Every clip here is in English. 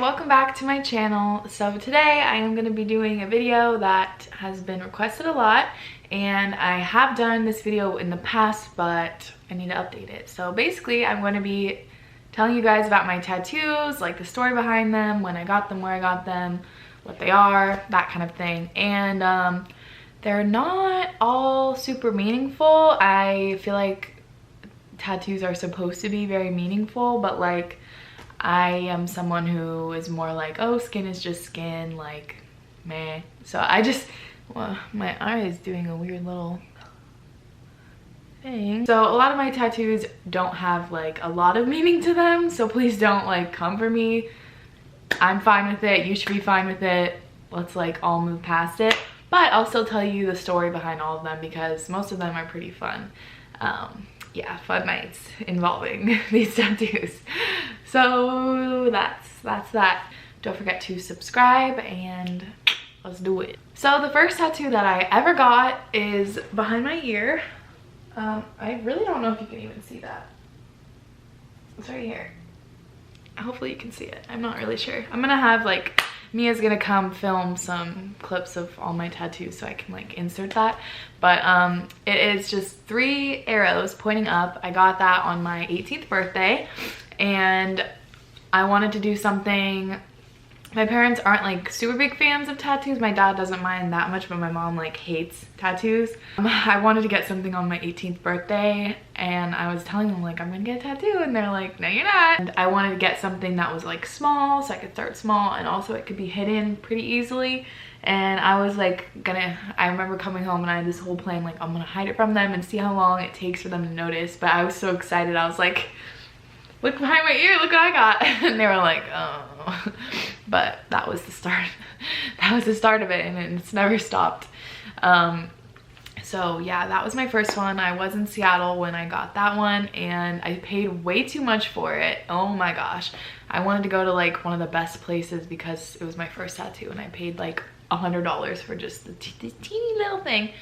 welcome back to my channel. So today I am going to be doing a video that has been requested a lot, and I have done this video in the past, but I need to update it. So basically I'm going to be telling you guys about my tattoos, like the story behind them, when I got them, where I got them, what they are, that kind of thing. And they're not all super meaningful. I feel like tattoos are supposed to be very meaningful, but like I am someone who is more like, oh, skin is just skin, like meh. So I just, well, my eye is doing a weird little thing. So a lot of my tattoos don't have like a lot of meaning to them, so please don't like come for me. I'm fine with it, you should be fine with it. Let's like all move past it. But I'll still tell you the story behind all of them because most of them are pretty fun. Yeah, fun nights involving these tattoos. So that's that. Don't forget to subscribe and let's do it. So the first tattoo that I ever got is behind my ear. I really don't know if you can even see that. It's right here. Hopefully you can see it. I'm not really sure. I'm gonna have like, Mia's gonna come film some clips of all my tattoos so I can like insert that. But it is just 3 arrows pointing up. I got that on my 18th birthday and I wanted to do something. My parents aren't like super big fans of tattoos. My dad doesn't mind that much, but my mom like hates tattoos. I wanted to get something on my 18th birthday and I was telling them like I'm gonna get a tattoo and they're like, no you're not. And I wanted to get something that was like small so I could start small and also it could be hidden pretty easily. And I was like I remember coming home and I had this whole plan like I'm gonna hide it from them and see how long it takes for them to notice. But I was so excited. I was like, look behind my ear, look what I got. And they were like, oh. But that was the start. That was the start of it and it's never stopped. So yeah, that was my first one. I was in Seattle when I got that one and I paid way too much for it. Oh my gosh. I wanted to go to like one of the best places because it was my first tattoo and I paid like $100 for just the teeny little thing.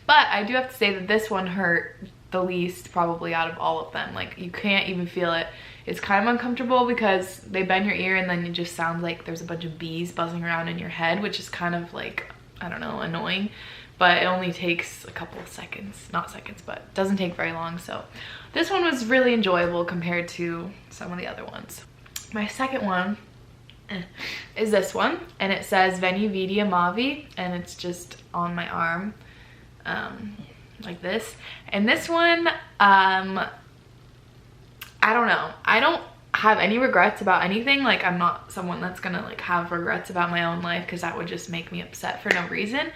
But I do have to say that this one hurt the least probably out of all of them. Like you can't even feel it. It's kind of uncomfortable because they bend your ear and then it just sounds like there's a bunch of bees buzzing around in your head, which is kind of like, I don't know, annoying. But it only takes a couple of seconds, not seconds, but doesn't take very long. So this one was really enjoyable compared to some of the other ones. My second one is this one and it says Veni Vidi Amavi and it's just on my arm like this. And this one, I don't know. I don't have any regrets about anything. Like I'm not someone that's gonna like have regrets about my own life because that would just make me upset for no reason.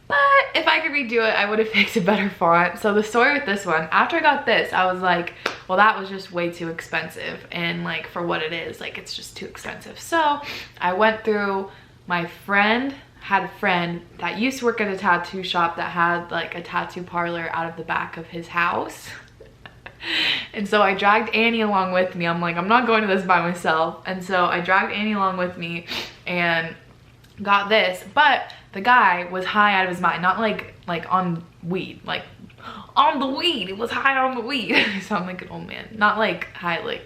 But if I could redo it, I would have picked a better font. So the story with this one, after I got this, I was like, well, that was just way too expensive. And like for what it is, like it's just too expensive. So I went through, my friend had a friend that used to work at a tattoo shop that had like a tattoo parlor out of the back of his house. And so I dragged Annie along with me. I'm like, I'm not going to this by myself. And so I dragged Annie along with me and got this. But the guy was high out of his mind, not like on weed, like on the weed. It was high on the weed. I sound like an old man. Not like high, like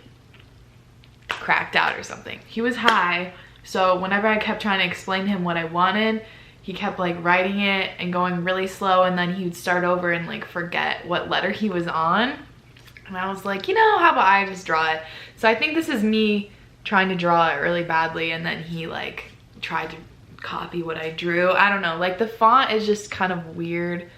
cracked out or something. He was high. So whenever I kept trying to explain to him what I wanted, he kept like writing it and going really slow. And then he would start over and like forget what letter he was on. And I was like, you know, how about I just draw it? So I think this is me trying to draw it really badly and then he like tried to copy what I drew. I don't know, like the font is just kind of weird.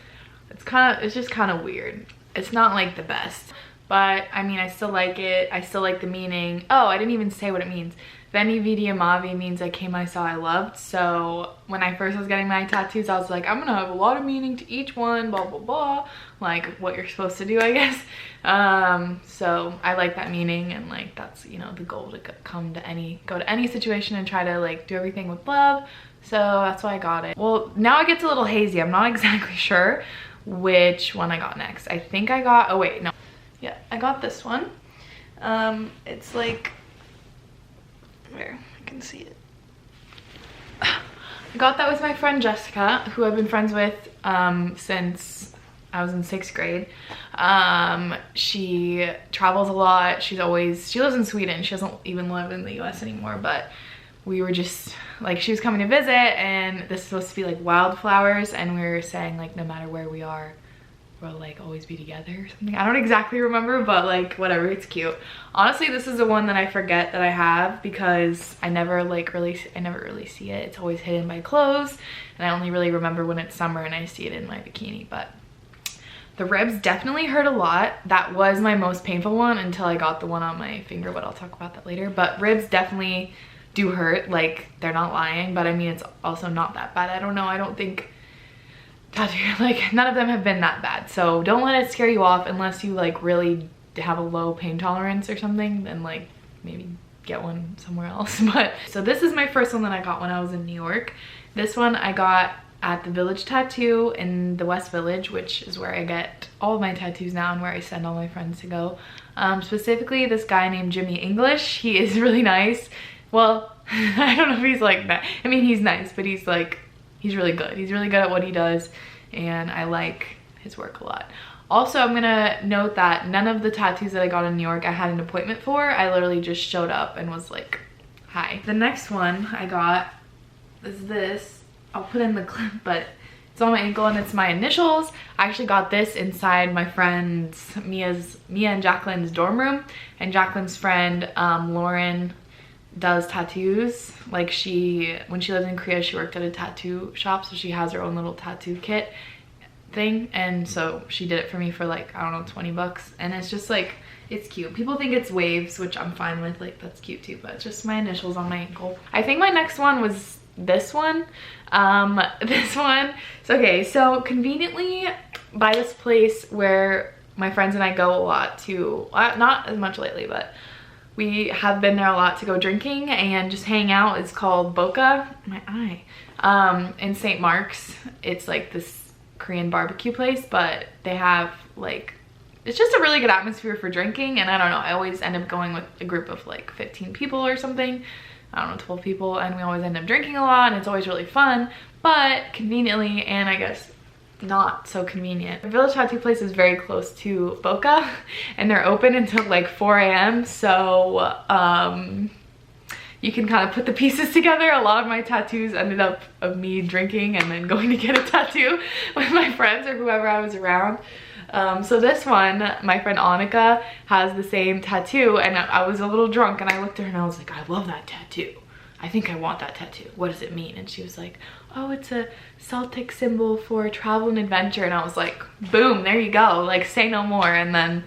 It's just kind of weird. It's not like the best, but I mean, I still like it. I still like the meaning. Oh, I didn't even say what it means. Veni Vidi Amavi means I came, I saw, I loved. So when I first was getting my tattoos, I was like, I'm gonna have a lot of meaning to each one, blah, blah, blah. Like what you're supposed to do, I guess. So I like that meaning and like, that's, you know, the goal to go to any situation and try to like do everything with love. So that's why I got it. Well, now it gets a little hazy. I'm not exactly sure which one I got next. I think I got, oh wait, no. Yeah, I got this one. It's like, where I can see it. I got that with my friend Jessica, who I've been friends with since I was in 6th grade. She travels a lot. She lives in Sweden. She doesn't even live in the US anymore, but we were just like, she was coming to visit, and this is supposed to be like wildflowers, and we were saying like no matter where we are, we'll like always be together or something. I don't exactly remember, but like whatever, it's cute. Honestly, this is the one that I forget that I have because I never really see it. It's always hidden by clothes, and I only really remember when it's summer and I see it in my bikini. But the ribs definitely hurt a lot. That was my most painful one until I got the one on my finger, but I'll talk about that later. But ribs definitely do hurt, like they're not lying, but I mean, it's also not that bad. I don't know, I don't think tattoo, like none of them have been that bad. So don't let it scare you off unless you like really have a low pain tolerance or something, then like maybe get one somewhere else. But so this is my first one that I got when I was in New York. This one I got at the Village Tattoo in the West Village, which is where I get all of my tattoos now and where I send all my friends to go. Specifically this guy named Jimmy English. He is really nice. Well, I don't know if he's like that. I mean, he's nice, but he's like, he's really good. He's really good at what he does, and I like his work a lot. Also, I'm gonna note that none of the tattoos that I got in New York I had an appointment for. I literally just showed up and was like, hi. The next one I got is this. I'll put in the clip, but it's on my ankle and it's my initials. I actually got this inside my friend's, Mia and Jacqueline's dorm room, and Jacqueline's friend, Lauren, does tattoos. Like when she lived in Korea, she worked at a tattoo shop, so she has her own little tattoo kit thing, and so she did it for me for like, I don't know, 20 bucks, and it's just like, it's cute. People think it's waves, which I'm fine with, like that's cute too, but it's just my initials on my ankle. I think my next one was this one. This one, so okay, so conveniently by this place where my friends and I go a lot to, not as much lately, but we have been there a lot to go drinking and just hang out. It's called Boca, my eye, in St. Mark's. It's like this Korean barbecue place, but they have like, it's just a really good atmosphere for drinking, and I don't know, I always end up going with a group of like 15 people or something. I don't know, 12 people, and we always end up drinking a lot, and it's always really fun. But conveniently, and I guess not so convenient, the Village Tattoo place is very close to Boca, and they're open until like 4 a.m. So you can kind of put the pieces together. A lot of my tattoos ended up of me drinking and then going to get a tattoo with my friends or whoever I was around. So this one, my friend Annika has the same tattoo, and I was a little drunk and I looked at her and I was like, I love that tattoo. I think I want that tattoo. What does it mean? And she was like, oh, it's a Celtic symbol for travel and adventure. And I was like, boom, there you go. Like, say no more. And then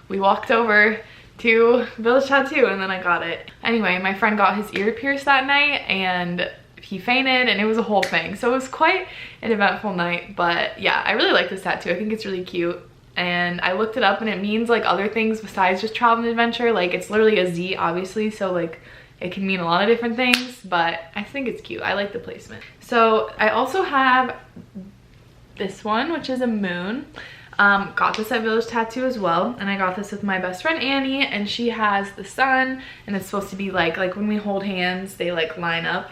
we walked over to Village Tattoo and then I got it. Anyway, my friend got his ear pierced that night and he fainted, and it was a whole thing. So it was quite an eventful night, but yeah, I really like this tattoo. I think it's really cute. And I looked it up and it means like other things besides just travel and adventure. Like it's literally a Z, obviously, so like it can mean a lot of different things, but I think it's cute. I like the placement. So I also have this one, which is a moon. Got this at Village Tattoo as well, and I got this with my best friend Annie, and she has the sun, and it's supposed to be like when we hold hands, they like line up.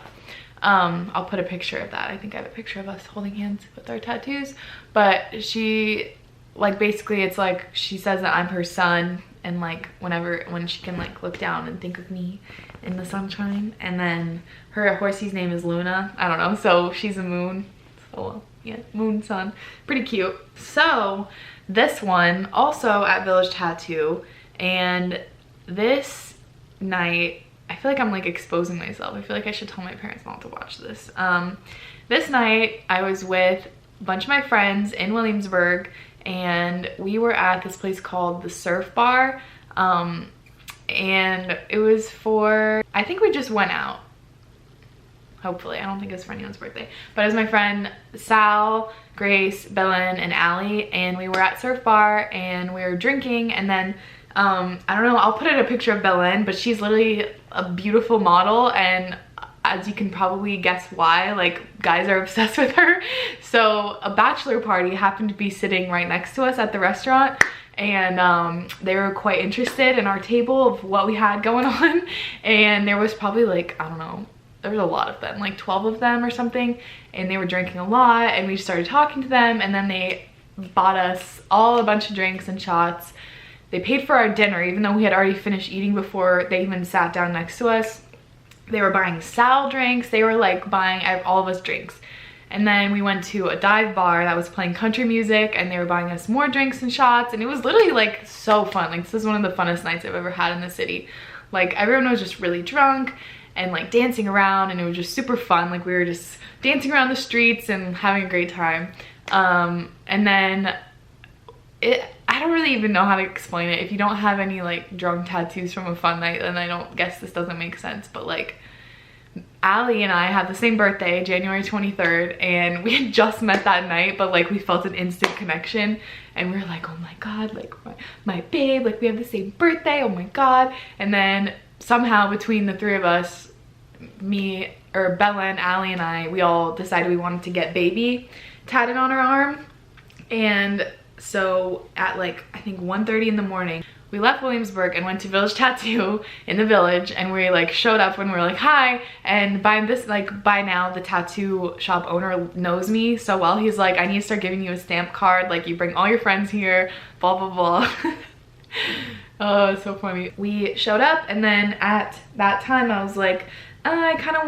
I'll put a picture of that. I think I have a picture of us holding hands with our tattoos, but she, like, basically it's like she says that I'm her sun, and like when she can like look down and think of me in the sunshine, and then her horsey's name is Luna. I don't know, so she's a moon. So yeah, moon, sun, pretty cute. So this one also at Village Tattoo, and this night, I feel like I'm like exposing myself. I feel like I should tell my parents not to watch this. This night I was with a bunch of my friends in Williamsburg, and we were at this place called the Surf Bar, and it was for, I think we just went out. Hopefully, I don't think it was for anyone's birthday, but it was my friend Sal, Grace, Belen, and Allie, and we were at Surf Bar and we were drinking, and then I don't know, I'll put in a picture of Belen, but she's literally a beautiful model, and as you can probably guess why, like, guys are obsessed with her. So a bachelor party happened to be sitting right next to us at the restaurant, and they were quite interested in our table of what we had going on, and there was probably like, I don't know, there was a lot of them, like 12 of them or something, and they were drinking a lot, and we started talking to them, and then they bought us all a bunch of drinks and shots. They paid for our dinner even though we had already finished eating before they even sat down next to us. They were buying Sal drinks. They were like buying all of us drinks. And then we went to a dive bar that was playing country music, and they were buying us more drinks and shots, and it was literally like so fun. Like, this is one of the funnest nights I've ever had in the city. Like, everyone was just really drunk and like dancing around, and it was just super fun. Like, we were just dancing around the streets and having a great time. And then I don't really even know how to explain it. If you don't have any like drunk tattoos from a fun night, then I don't guess this doesn't make sense. But like, Allie and I had the same birthday, January 23rd, and we had just met that night, but like we felt an instant connection, and we were like, oh my god, like my babe, like we have the same birthday, oh my god. And then somehow between the three of us, me, or Bella and Allie and I, we all decided we wanted to get baby tatted on our arm. And so at like, I think 1:30 in the morning, we left Williamsburg and went to Village Tattoo in the Village, and we like showed up and we were like, hi. And by now the tattoo shop owner knows me so well. He's like, I need to start giving you a stamp card, like you bring all your friends here, blah blah blah. Oh, it's so funny. We showed up, and then at that time I was like, I kind of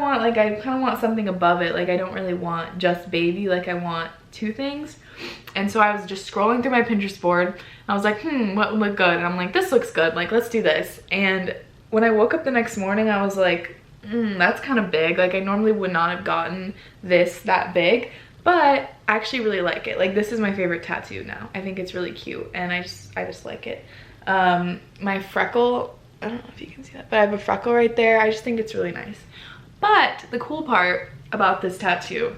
want something above it. Like, I don't really want just baby, like I want two things. And so I was just scrolling through my Pinterest board. I was like, what would look good? And I'm like, this looks good, like let's do this. And when I woke up the next morning, I was like, that's kind of big. Like, I normally would not have gotten this that big, but I actually really like it. Like, this is my favorite tattoo now. I think it's really cute, and I just like it. My freckle, I don't know if you can see that, but I have a freckle right there. I just think it's really nice. But the cool part about this tattoo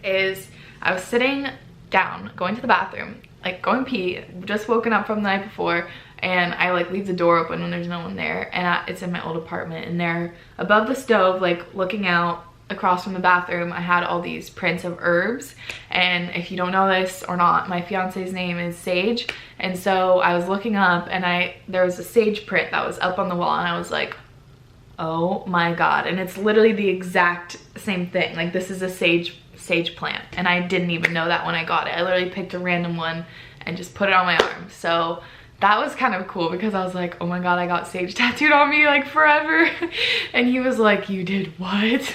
is I was sitting down, going to the bathroom, like going pee, just woken up from the night before, and I like leave the door open when there's no one there, and it's in my old apartment, and there above the stove, like looking out across from the bathroom, I had all these prints of herbs. And if you don't know this or not, my fiance's name is Sage, and so I was looking up, and there was a sage print that was up on the wall, and I was like, oh my god. And it's literally the exact same thing. Like, this is a sage plant, and I didn't even know that when I got it. I literally picked a random one and just put it on my arm. So that was kind of cool, because I was like, oh my god, I got sage tattooed on me like forever. And he was like, you did what?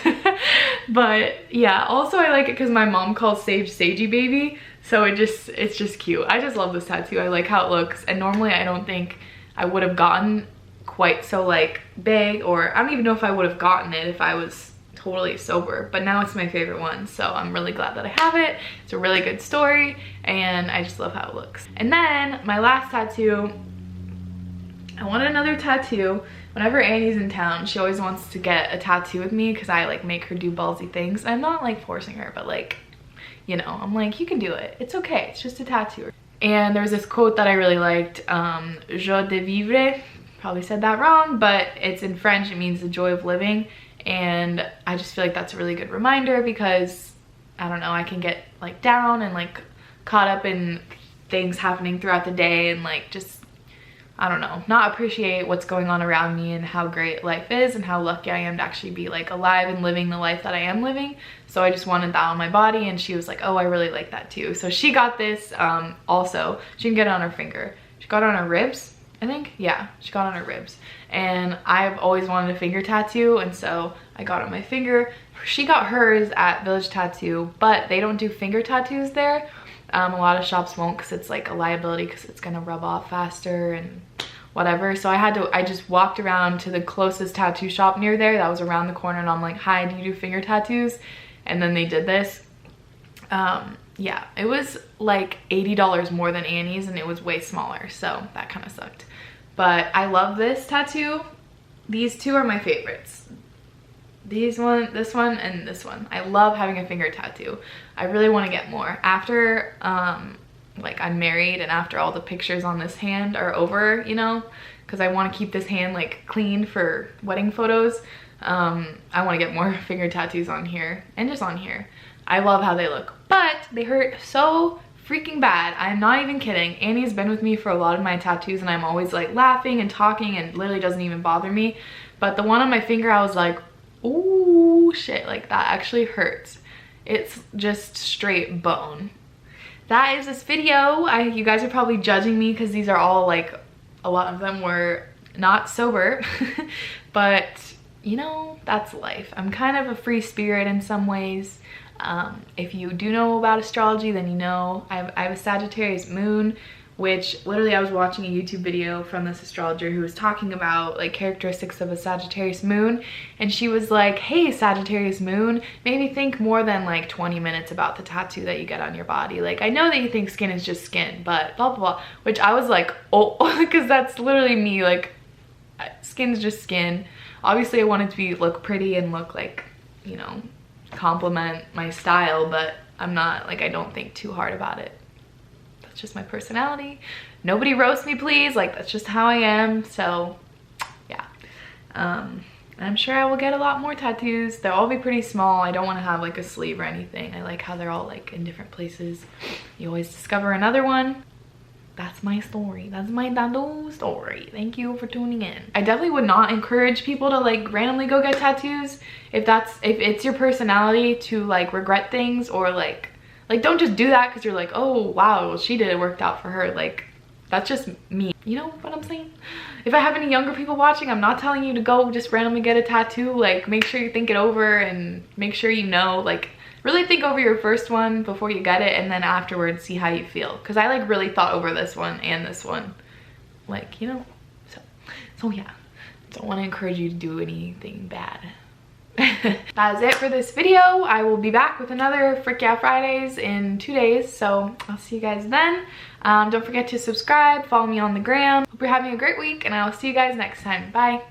But yeah, also I like it because my mom calls Sage Sagey Baby, so it's just cute. I just love this tattoo. I like how it looks, and normally I don't think I would have gotten quite so like big, or I don't even know if I would have gotten it if I was totally sober, but now it's my favorite one, so I'm really glad that I have it. It's a really good story, and I just love how it looks. And then my last tattoo, I wanted another tattoo. Whenever Annie's in town, she always wants to get a tattoo with me because I like make her do ballsy things. I'm not like forcing her, but like, you know, I'm like, you can do it, it's okay, it's just a tattoo. And there's this quote that I really liked, joie de vivre, probably said that wrong, but it's in French, it means the joy of living. And I just feel like that's a really good reminder, because I don't know, I can get like down and like caught up in things happening throughout the day, and like just, I don't know, not appreciate what's going on around me and how great life is and how lucky I am to actually be like alive and living the life that I am living. So I just wanted that on my body, and she was like, oh, I really like that too. So she got this also. She can get it on her finger. She got it on her ribs, I think. Yeah, she got it on her ribs. And I've always wanted a finger tattoo, and so I got it on my finger. She got hers at Village Tattoo, but they don't do finger tattoos there. A lot of shops won't, because it's like a liability, because it's gonna rub off faster and whatever. So I just walked around to the closest tattoo shop near there that was around the corner, and I'm like, hi, do you do finger tattoos? And then they did this. Yeah, it was like $80 more than Annie's, and it was way smaller, so that kind of sucked. But I love this tattoo. These two are my favorites. This one, and this one. I love having a finger tattoo. I really want to get more. After like I'm married, and after all the pictures on this hand are over, you know, because I want to keep this hand like clean for wedding photos. I want to get more finger tattoos on here, and just on here. I love how they look, but they hurt so freaking bad. I'm not even kidding. Annie's been with me for a lot of my tattoos, and I'm always like laughing and talking, and literally doesn't even bother me. But the one on my finger, I was like, ooh, shit, like that actually hurts. It's just straight bone. That is this video. You guys are probably judging me because these are all like, a lot of them were not sober, but you know, that's life. I'm kind of a free spirit in some ways. If you do know about astrology, then you know I have a Sagittarius moon, which literally I was watching a YouTube video from this astrologer who was talking about like characteristics of a Sagittarius moon, and she was like, hey, Sagittarius moon, maybe think more than like 20 minutes about the tattoo that you get on your body. Like, I know that you think skin is just skin, but blah, blah, blah, which I was like, oh, because that's literally me. Like, skin's just skin. Obviously I want it to look pretty and look like, you know, complement my style, but I'm not, like, I don't think too hard about it. That's just my personality. Nobody roast me, please. Like, that's just how I am. So yeah, I'm sure I will get a lot more tattoos. They'll all be pretty small. I don't want to have like a sleeve or anything. I like how they're all like in different places. You always discover another one. That's my story. That's my tattoo story. Thank you for tuning in. I definitely would not encourage people to like randomly go get tattoos if it's your personality to like regret things, or like don't just do that because you're like, oh wow, well, she did it, worked out for her. Like, that's just me. You know what I'm saying? If I have any younger people watching, I'm not telling you to go just randomly get a tattoo. Like, make sure you think it over and make sure you know, like, really think over your first one before you get it, and then afterwards see how you feel. Because I like really thought over this one and this one, like, you know. So yeah, don't want to encourage you to do anything bad. That is it for this video. I will be back with another Frick Yeah Fridays in 2 days, so I'll see you guys then. Don't forget to subscribe, follow me on the gram. Hope you're having a great week, and I will see you guys next time. Bye.